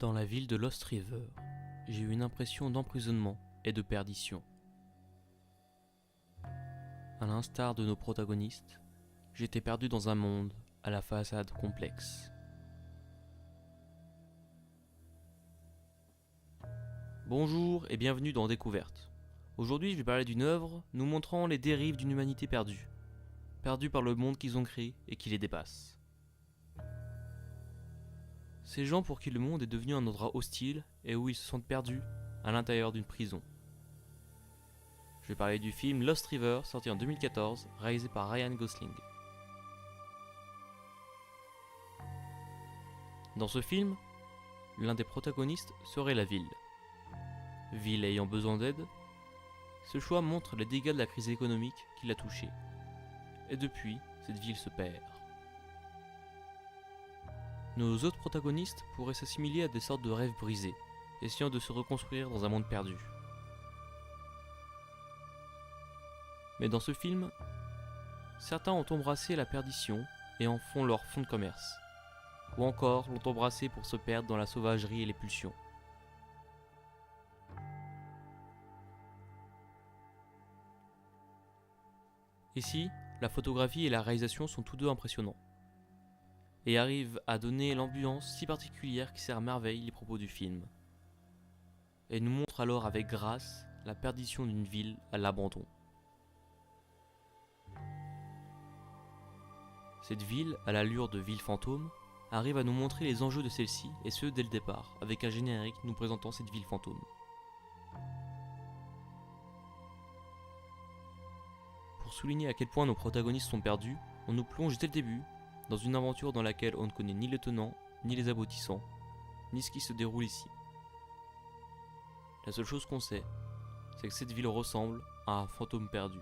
Dans la ville de Lost River, j'ai eu une impression d'emprisonnement et de perdition. À l'instar de nos protagonistes, j'étais perdu dans un monde à la façade complexe. Bonjour et bienvenue dans Découverte. Aujourd'hui, je vais parler d'une œuvre nous montrant les dérives d'une humanité perdue par le monde qu'ils ont créé et qui les dépasse. Ces gens pour qui le monde est devenu un endroit hostile et où ils se sentent perdus à l'intérieur d'une prison. Je vais parler du film Lost River, sorti en 2014, réalisé par Ryan Gosling. Dans ce film, l'un des protagonistes serait la ville. Ville ayant besoin d'aide, ce choix montre les dégâts de la crise économique qui l'a touché. Et depuis, cette ville se perd. Nos autres protagonistes pourraient s'assimiler à des sortes de rêves brisés, essayant de se reconstruire dans un monde perdu. Mais dans ce film, certains ont embrassé la perdition et en font leur fonds de commerce, ou encore l'ont embrassé pour se perdre dans la sauvagerie et les pulsions. Ici, la photographie et la réalisation sont tous deux impressionnants, et arrivent à donner l'ambiance si particulière qui sert à merveille les propos du film, et nous montre alors avec grâce la perdition d'une ville à l'abandon. Cette ville, à l'allure de ville fantôme, arrive à nous montrer les enjeux de celle-ci, et ce dès le départ, avec un générique nous présentant cette ville fantôme. Pour souligner à quel point nos protagonistes sont perdus, on nous plonge dès le début dans une aventure dans laquelle on ne connaît ni les tenants, ni les aboutissants, ni ce qui se déroule ici. La seule chose qu'on sait, c'est que cette ville ressemble à un fantôme perdu.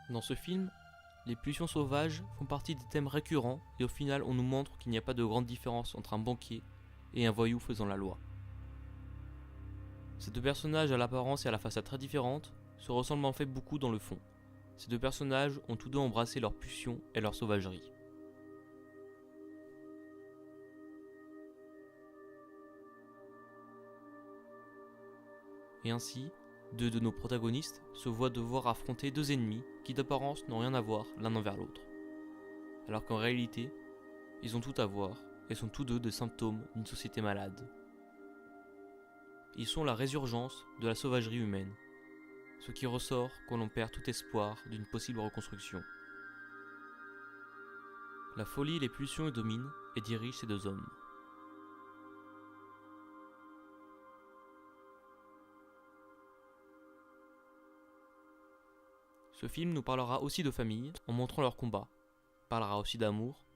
Dans ce film, les pulsions sauvages font partie des thèmes récurrents et au final on nous montre qu'il n'y a pas de grande différence entre un banquier et un voyou faisant la loi. Ces deux personnages à l'apparence et à la façade très différentes se ressemblent en fait beaucoup dans le fond. Ces deux personnages ont tous deux embrassé leur pulsion et leur sauvagerie. Et ainsi, deux de nos protagonistes se voient devoir affronter deux ennemis qui d'apparence n'ont rien à voir l'un envers l'autre. Alors qu'en réalité, ils ont tout à voir et sont tous deux des symptômes d'une société malade. Ils sont la résurgence de la sauvagerie humaine, ce qui ressort quand l'on perd tout espoir d'une possible reconstruction. La folie et les pulsions y dominent et dirigent ces deux hommes. Ce film nous parlera aussi de famille en montrant leur combat, parlera aussi d'amour,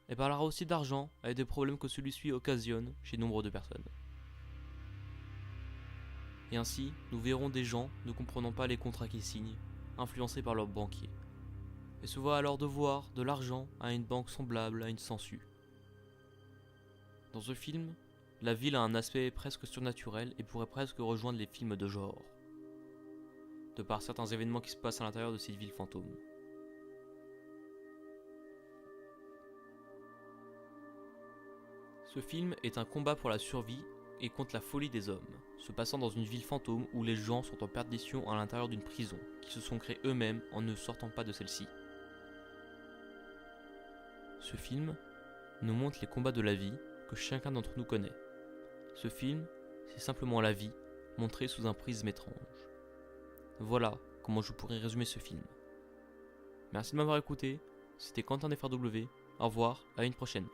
et parlera aussi d'argent et des problèmes que celui-ci occasionne chez nombre de personnes. Et ainsi, nous verrons des gens ne comprenant pas les contrats qu'ils signent, influencés par leurs banquiers, et se voient alors devoir de l'argent à une banque semblable à une sangsue. Dans ce film, la ville a un aspect presque surnaturel et pourrait presque rejoindre les films de genre, de par certains événements qui se passent à l'intérieur de cette ville fantôme. Ce film est un combat pour la survie et contre la folie des hommes, se passant dans une ville fantôme où les gens sont en perdition à l'intérieur d'une prison, qui se sont créés eux-mêmes en ne sortant pas de celle-ci. Ce film nous montre les combats de la vie que chacun d'entre nous connaît. Ce film, c'est simplement la vie, montrée sous un prisme étrange. Voilà comment je pourrais résumer ce film. Merci de m'avoir écouté, c'était Quentin des FRW, au revoir, à une prochaine.